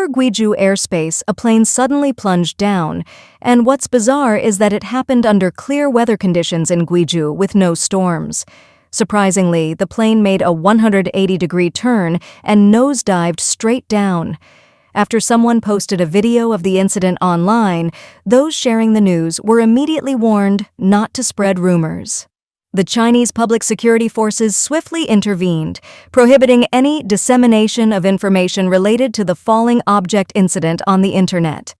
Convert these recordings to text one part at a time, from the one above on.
Over Guizhou airspace, a plane suddenly plunged down, and what's bizarre is that it happened under clear weather conditions in Guizhou with no storms. Surprisingly, the plane made a 180-degree turn and nosedived straight down. After someone posted a video of the incident online, those sharing the news were immediately warned not to spread rumors. The Chinese public security forces swiftly intervened, prohibiting any dissemination of information related to the falling object incident on the internet.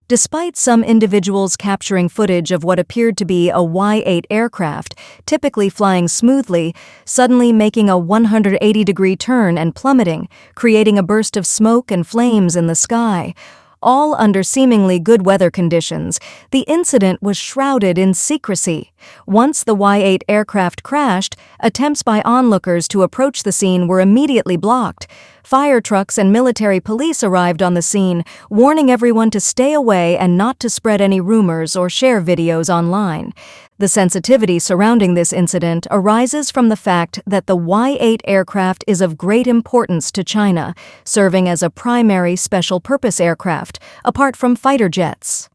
Despite some individuals capturing footage of what appeared to be a Y-8 aircraft, typically flying smoothly, suddenly making a 180-degree turn and plummeting, creating a burst of smoke and flames in the sky, all under seemingly good weather conditions, the incident was shrouded in secrecy. Once the Y-8 aircraft crashed, attempts by onlookers to approach the scene were immediately blocked. Fire trucks and military police arrived on the scene, warning everyone to stay away and not to spread any rumors or share videos online. The sensitivity surrounding this incident arises from the fact that the Y-8 aircraft is of great importance to China, serving as a primary special-purpose aircraft, apart from fighter jets.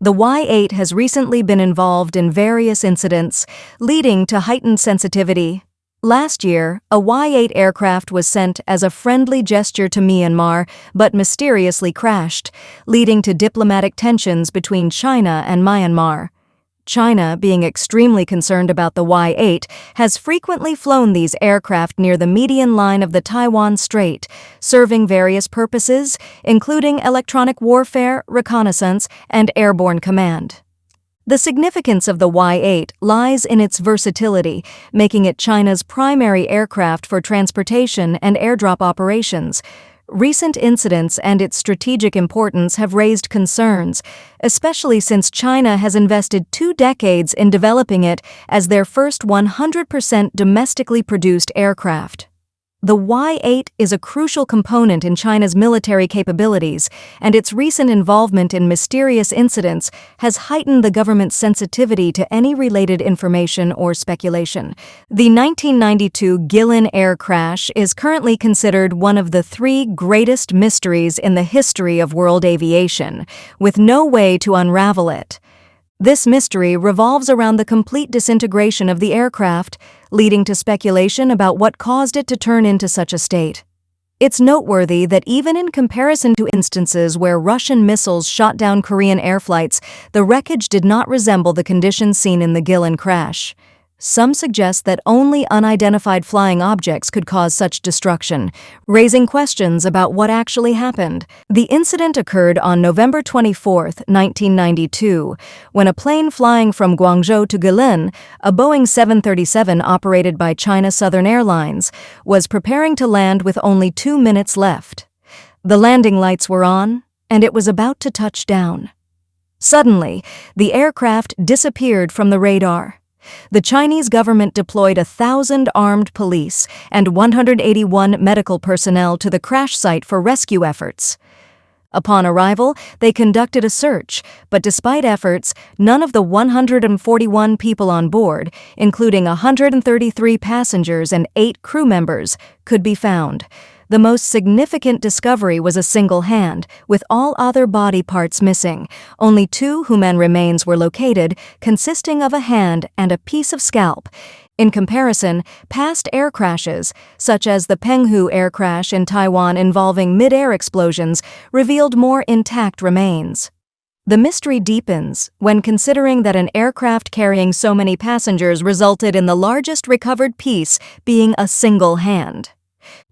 The Y-8 has recently been involved in various incidents, leading to heightened sensitivity. Last year, a Y-8 aircraft was sent as a friendly gesture to Myanmar, but mysteriously crashed, leading to diplomatic tensions between China and Myanmar. China, being extremely concerned about the Y-8, has frequently flown these aircraft near the median line of the Taiwan Strait, serving various purposes, including electronic warfare, reconnaissance, and airborne command. The significance of the Y-8 lies in its versatility, making it China's primary aircraft for transportation and airdrop operations. Recent incidents and its strategic importance have raised concerns, especially since China has invested 2 decades in developing it as their first 100% domestically produced aircraft. The Y-8 is a crucial component in China's military capabilities, and its recent involvement in mysterious incidents has heightened the government's sensitivity to any related information or speculation. The 1992 Xi'an air crash is currently considered one of the 3 greatest mysteries in the history of world aviation, with no way to unravel it. This mystery revolves around the complete disintegration of the aircraft, leading to speculation about what caused it to turn into such a state. It's noteworthy that even in comparison to instances where Russian missiles shot down Korean air flights, the wreckage did not resemble the conditions seen in the Xi'an crash. Some suggest that only unidentified flying objects could cause such destruction, raising questions about what actually happened. The incident occurred on November 24, 1992, when a plane flying from Guangzhou to Xi'an, a Boeing 737 operated by China Southern Airlines, was preparing to land with only 2 minutes left. The landing lights were on, and it was about to touch down. Suddenly, the aircraft disappeared from the radar. The Chinese government deployed 1,000 armed police and 181 medical personnel to the crash site for rescue efforts. Upon arrival, they conducted a search, but despite efforts, none of the 141 people on board, including 133 passengers and 8 crew members, could be found. The most significant discovery was a single hand, with all other body parts missing. Only 2 human remains were located, consisting of a hand and a piece of scalp. In comparison, past air crashes, such as the Penghu air crash in Taiwan involving mid-air explosions, revealed more intact remains. The mystery deepens when considering that an aircraft carrying so many passengers resulted in the largest recovered piece being a single hand.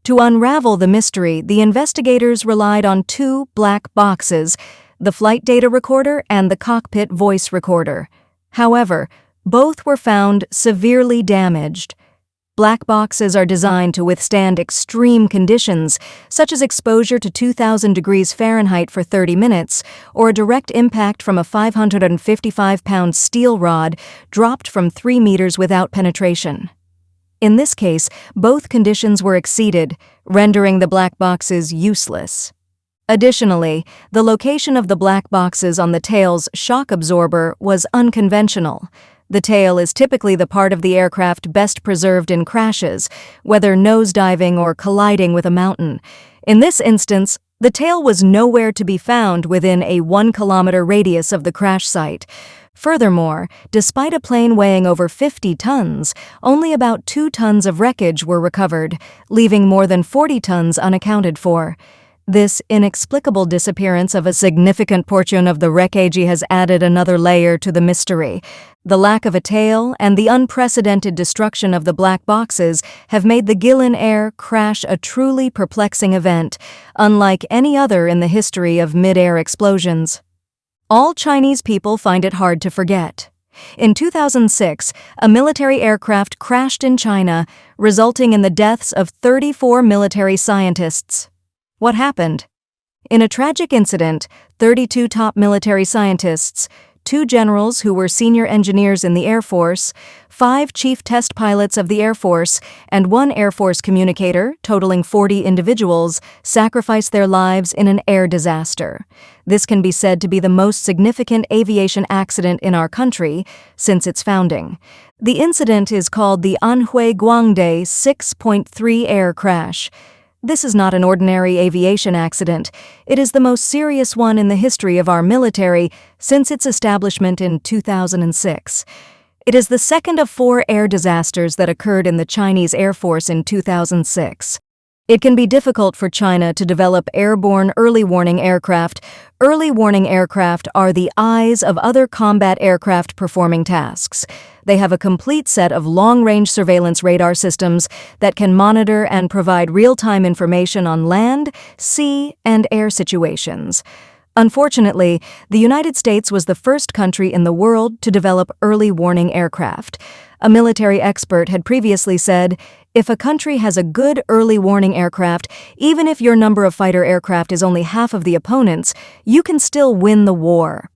To unravel the mystery, the investigators relied on 2 black boxes, the flight data recorder and the cockpit voice recorder. However, both were found severely damaged. Black boxes are designed to withstand extreme conditions, such as exposure to 2,000 degrees Fahrenheit for 30 minutes, or a direct impact from a 555-pound steel rod dropped from 3 meters without penetration. In this case, both conditions were exceeded, rendering the black boxes useless. Additionally, the location of the black boxes on the tail's shock absorber was unconventional. The tail is typically the part of the aircraft best preserved in crashes, whether nosediving or colliding with a mountain. In this instance, The tail was nowhere to be found within a 1-kilometer radius of the crash site. Furthermore, despite a plane weighing over 50 tons, only about 2 tons of wreckage were recovered, leaving more than 40 tons unaccounted for. This inexplicable disappearance of a significant portion of the wreckage has added another layer to the mystery. The lack of a tail and the unprecedented destruction of the black boxes have made the Xi'an Air crash a truly perplexing event, unlike any other in the history of mid-air explosions. All Chinese people find it hard to forget. In 2006, a military aircraft crashed in China, resulting in the deaths of 34 military scientists. What happened? In a tragic incident, 32 top military scientists, 2 generals who were senior engineers in the Air Force, 5 chief test pilots of the Air Force, and 1 Air Force communicator, totaling 40 individuals, sacrificed their lives in an air disaster. This can be said to be the most significant aviation accident in our country since its founding. The incident is called the Anhui Guangde 6.3 air crash. This is not an ordinary aviation accident. It is the most serious one in the history of our military since its establishment in 2006. It is the second of 4 air disasters that occurred in the Chinese Air Force in 2006. It can be difficult for China to develop airborne early warning aircraft. Early warning aircraft are the eyes of other combat aircraft performing tasks. They have a complete set of long-range surveillance radar systems that can monitor and provide real-time information on land, sea, and air situations. Unfortunately, the United States was the first country in the world to develop early warning aircraft. A military expert had previously said, "If a country has a good early warning aircraft, even if your number of fighter aircraft is only half of the opponent's, you can still win the war."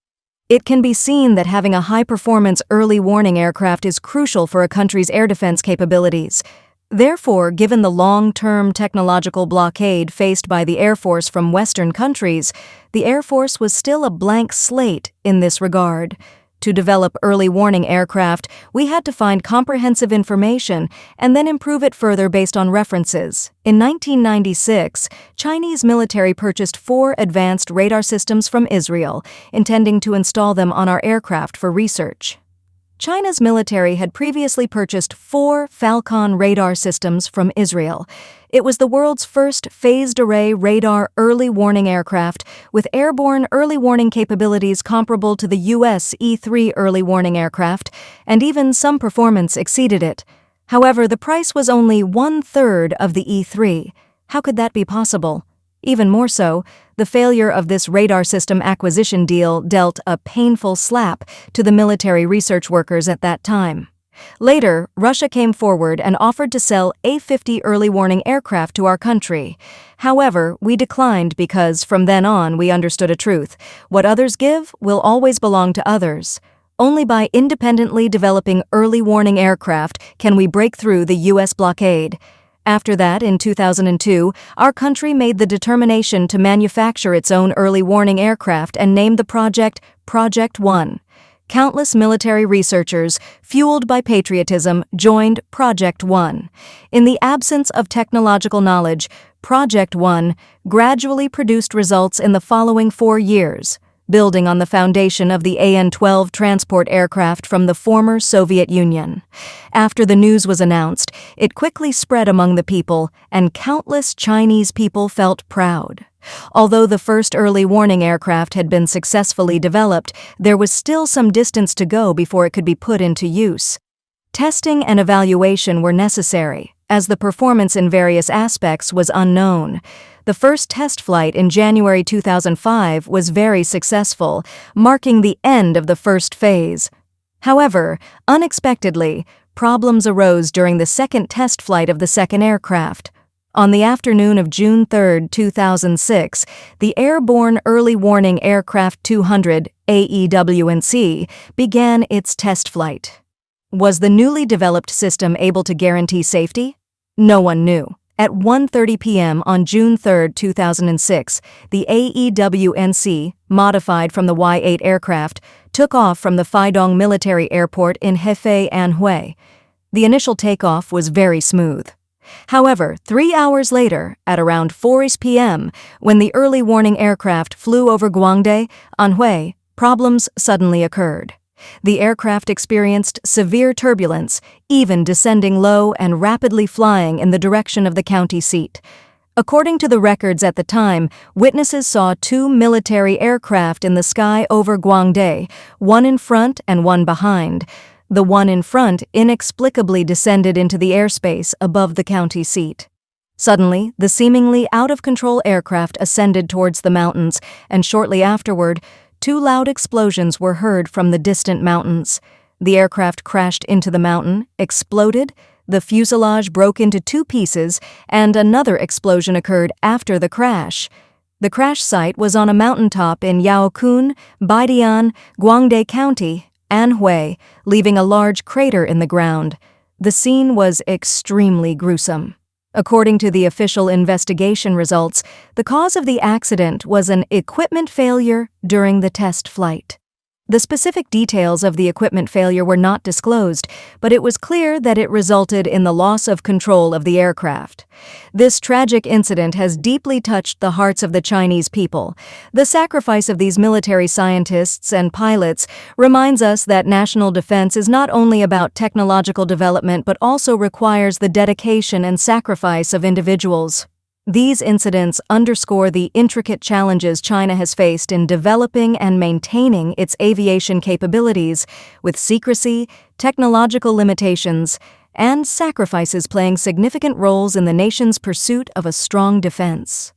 It can be seen that having a high-performance early warning aircraft is crucial for a country's air defense capabilities. Therefore, given the long-term technological blockade faced by the Air Force from Western countries, the Air Force was still a blank slate in this regard. To develop early warning aircraft, we had to find comprehensive information and then improve it further based on references. In 1996, Chinese military purchased 4 advanced radar systems from Israel, intending to install them on our aircraft for research. China's military had previously purchased 4 Falcon radar systems from Israel. It was the world's first phased-array radar early warning aircraft with airborne early warning capabilities comparable to the U.S. E-3 early warning aircraft, and even some performance exceeded it. However, the price was only 1/3 of the E-3. How could that be possible? Even more so, the failure of this radar system acquisition deal dealt a painful slap to the military research workers at that time. Later, Russia came forward and offered to sell A-50 early warning aircraft to our country. However, we declined because from then on we understood a truth: what others give will always belong to others. Only by independently developing early warning aircraft can we break through the U.S. blockade. After that, in 2002, our country made the determination to manufacture its own early warning aircraft and named the project Project 1. Countless military researchers, fueled by patriotism, joined Project 1. In the absence of technological knowledge, Project 1 gradually produced results in the following 4 years, building on the foundation of the AN-12 transport aircraft from the former Soviet Union. After the news was announced, it quickly spread among the people, and countless Chinese people felt proud. Although the first early warning aircraft had been successfully developed, there was still some distance to go before it could be put into use. Testing and evaluation were necessary, as the performance in various aspects was unknown. The first test flight in January 2005 was very successful, marking the end of the first phase. However, unexpectedly, problems arose during the second test flight of the second aircraft. On the afternoon of June 3, 2006, the Airborne Early Warning Aircraft 200 AEW&C began its test flight. Was the newly developed system able to guarantee safety? No one knew. At 1:30 p.m. on June 3, 2006, the AEW&C, modified from the Y-8 aircraft, took off from the Feidong Military Airport in Hefei, Anhui. The initial takeoff was very smooth. However, 3 hours later, at around 4 p.m., when the early warning aircraft flew over Guangde, Anhui, problems suddenly occurred. The aircraft experienced severe turbulence, even descending low and rapidly flying in the direction of the county seat. According to the records at the time, witnesses saw 2 military aircraft in the sky over Guangde, one in front and one behind. The one in front inexplicably descended into the airspace above the county seat. Suddenly, the seemingly out-of-control aircraft ascended towards the mountains, and shortly afterward, 2 loud explosions were heard from the distant mountains. The aircraft crashed into the mountain, exploded, the fuselage broke into 2 pieces, and another explosion occurred after the crash. The crash site was on a mountaintop in Yaokun, Baidian, Guangde County, Anhui, leaving a large crater in the ground. The scene was extremely gruesome. According to the official investigation results, the cause of the accident was an equipment failure during the test flight. The specific details of the equipment failure were not disclosed, but it was clear that it resulted in the loss of control of the aircraft. This tragic incident has deeply touched the hearts of the Chinese people. The sacrifice of these military scientists and pilots reminds us that national defense is not only about technological development but also requires the dedication and sacrifice of individuals. These incidents underscore the intricate challenges China has faced in developing and maintaining its aviation capabilities, with secrecy, technological limitations, and sacrifices playing significant roles in the nation's pursuit of a strong defense.